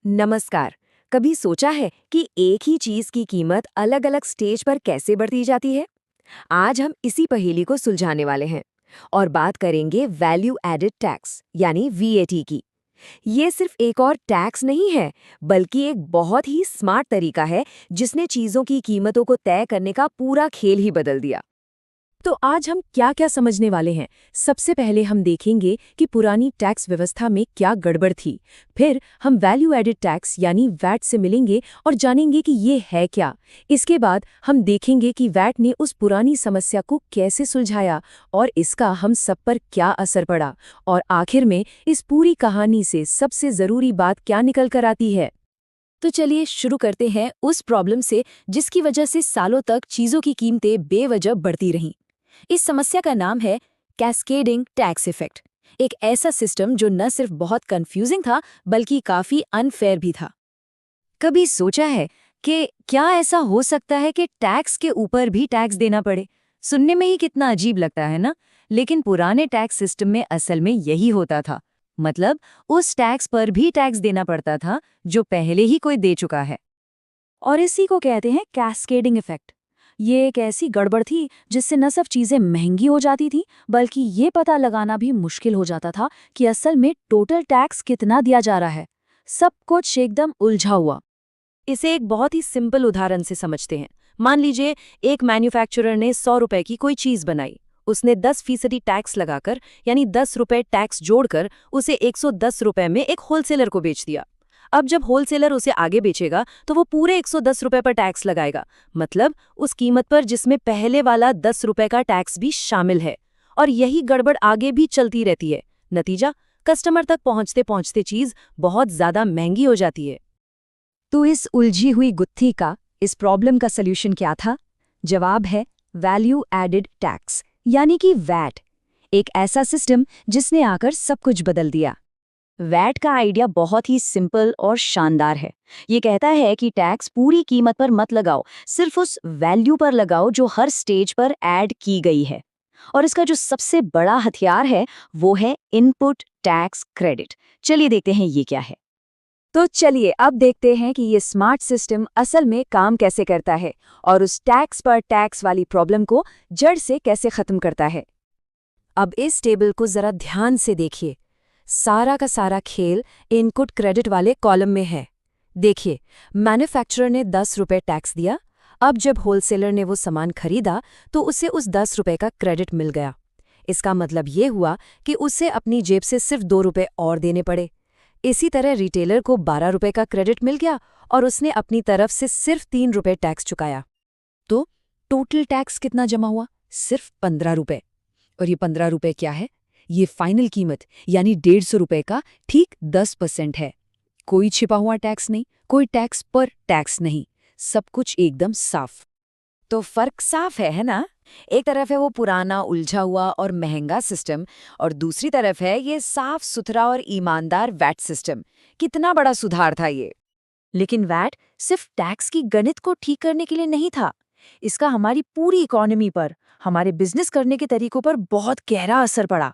नमस्कार। कभी सोचा है कि एक ही चीज की कीमत अलग अलग स्टेज पर कैसे बढ़ती जाती है? आज हम इसी पहेली को सुलझाने वाले हैं और बात करेंगे वैल्यू एडेड टैक्स यानी वीएटी की। ये सिर्फ एक और टैक्स नहीं है, बल्कि एक बहुत ही स्मार्ट तरीका है जिसने चीजों की कीमतों को तय करने का पूरा खेल ही बदल दिया। तो आज हम क्या क्या समझने वाले हैं। सबसे पहले हम देखेंगे कि पुरानी टैक्स व्यवस्था में क्या गड़बड़ थी। फिर हम वैल्यू एडेड टैक्स यानी वैट से मिलेंगे और जानेंगे कि ये है क्या। इसके बाद हम देखेंगे कि वैट ने उस पुरानी समस्या को कैसे सुलझाया और इसका हम सब पर क्या असर पड़ा। और आखिर में इस पूरी कहानी से सबसे ज़रूरी बात क्या निकल कर आती है। तो चलिए शुरू करते हैं उस प्रॉब्लम से जिसकी वजह से सालों तक चीज़ों की कीमतें बेवजह बढ़ती रहीं। इस समस्या का नाम है कैस्केडिंग टैक्स इफेक्ट। एक ऐसा सिस्टम जो न सिर्फ बहुत कंफ्यूजिंग था बल्कि काफी अनफेयर भी था। कभी सोचा है कि क्या ऐसा हो सकता है कि टैक्स के ऊपर भी टैक्स देना पड़े? सुनने में ही कितना अजीब लगता है ना। लेकिन पुराने टैक्स सिस्टम में असल में यही होता था। मतलब उस टैक्स पर भी टैक्स देना पड़ता था जो पहले ही कोई दे चुका है। और इसी को कहते हैं कैस्केडिंग इफेक्ट। ये एक ऐसी गड़बड़ थी जिससे न सिर्फ चीजें महंगी हो जाती थी बल्कि ये पता लगाना भी मुश्किल हो जाता था कि असल में टोटल टैक्स कितना दिया जा रहा है। सब कुछ एकदम उलझा हुआ। इसे एक बहुत ही सिंपल उदाहरण से समझते हैं। मान लीजिए एक मैन्युफैक्चरर ने 100 रुपए की कोई चीज बनाई। उसने 10% टैक्स लगाकर यानी 10 रुपए टैक्स जोड़कर उसे 110 रुपए में एक होलसेलर को बेच दिया। अब जब होलसेलर उसे आगे बेचेगा तो वो पूरे 110 रुपए पर टैक्स लगाएगा, मतलब उस कीमत पर जिसमें पहले वाला 10 रुपए का टैक्स भी शामिल है। और यही गड़बड़ आगे भी चलती रहती है। नतीजा, कस्टमर तक पहुंचते पहुंचते चीज बहुत ज्यादा महंगी हो जाती है। तो इस उलझी हुई गुत्थी का, इस प्रॉब्लम का सल्यूशन क्या था? जवाब है वैल्यू एडेड टैक्स यानी कि वैट। एक ऐसा सिस्टम जिसने आकर सब कुछ बदल दिया। वैट का आइडिया बहुत ही सिंपल और शानदार है। ये कहता है कि टैक्स पूरी कीमत पर मत लगाओ, सिर्फ उस वैल्यू पर लगाओ जो हर स्टेज पर ऐड की गई है। और इसका जो सबसे बड़ा हथियार है वो है इनपुट टैक्स क्रेडिट। चलिए देखते हैं ये क्या है। तो चलिए अब देखते हैं कि ये स्मार्ट सिस्टम असल में काम कैसे करता है और उस टैक्स पर टैक्स वाली प्रॉब्लम को जड़ से कैसे खत्म करता है। अब इस टेबल को जरा ध्यान से देखिए। सारा का सारा खेल इनपुट क्रेडिट वाले कॉलम में है। देखिए, मैन्युफैक्चरर ने 10 रुपए टैक्स दिया। अब जब होलसेलर ने वो सामान खरीदा तो उसे उस 10 रुपए का क्रेडिट मिल गया। इसका मतलब ये हुआ कि उसे अपनी जेब से सिर्फ 2 रुपए और देने पड़े। इसी तरह रिटेलर को 12 रुपए का क्रेडिट मिल गया और उसने अपनी तरफ से सिर्फ 3 रुपए टैक्स चुकाया। तो टोटल टैक्स कितना जमा हुआ? सिर्फ 15 रुपए। और ये 15 रुपए क्या है? ये फाइनल कीमत यानी 150 रुपए का ठीक 10% है। कोई छिपा हुआ टैक्स नहीं, कोई टैक्स पर टैक्स नहीं, सब कुछ एकदम साफ। तो फर्क साफ है ना? एक तरफ है वो पुराना उलझा हुआ और महंगा सिस्टम और दूसरी तरफ है ये साफ सुथरा और ईमानदार वैट सिस्टम। कितना बड़ा सुधार था ये। लेकिन वैट सिर्फ टैक्स की गणित को ठीक करने के लिए नहीं था। इसका हमारी पूरी इकोनॉमी पर, हमारे बिजनेस करने के तरीकों पर बहुत गहरा असर पड़ा।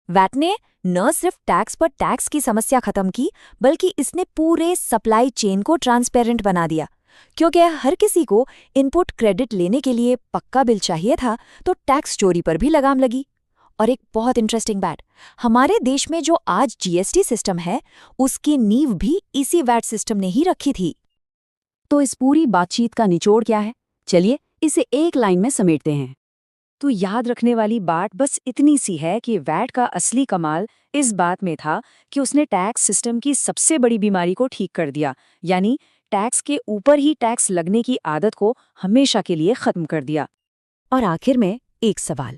वैट ने न सिर्फ टैक्स पर टैक्स की समस्या खत्म की बल्कि इसने पूरे सप्लाई चेन को ट्रांसपेरेंट बना दिया। क्योंकि हर किसी को इनपुट क्रेडिट लेने के लिए पक्का बिल चाहिए था तो टैक्स चोरी पर भी लगाम लगी। और एक बहुत इंटरेस्टिंग बात, हमारे देश में जो आज जीएसटी सिस्टम है उसकी नींव भी इसी वैट सिस्टम ने ही रखी थी। तो इस पूरी बातचीत का निचोड़ क्या है? चलिए इसे एक लाइन में समेटते हैं। तो याद रखने वाली बात बस इतनी सी है कि वैट का असली कमाल इस बात में था कि उसने टैक्स सिस्टम की सबसे बड़ी बीमारी को ठीक कर दिया, यानी टैक्स के ऊपर ही टैक्स लगने की आदत को हमेशा के लिए खत्म कर दिया। और आखिर में एक सवाल,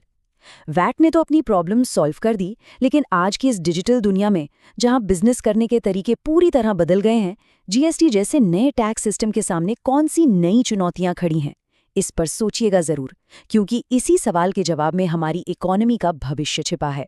वैट ने तो अपनी प्रॉब्लम सॉल्व कर दी, लेकिन आज की इस डिजिटल दुनिया में जहां बिजनेस करने के तरीके पूरी तरह बदल गए हैं, जीएसटी जैसे नए टैक्स सिस्टम के सामने कौन सी नई चुनौतियां खड़ी हैं? इस पर सोचिएगा जरूर, क्योंकि इसी सवाल के जवाब में हमारी इकोनॉमी का भविष्य छिपा है।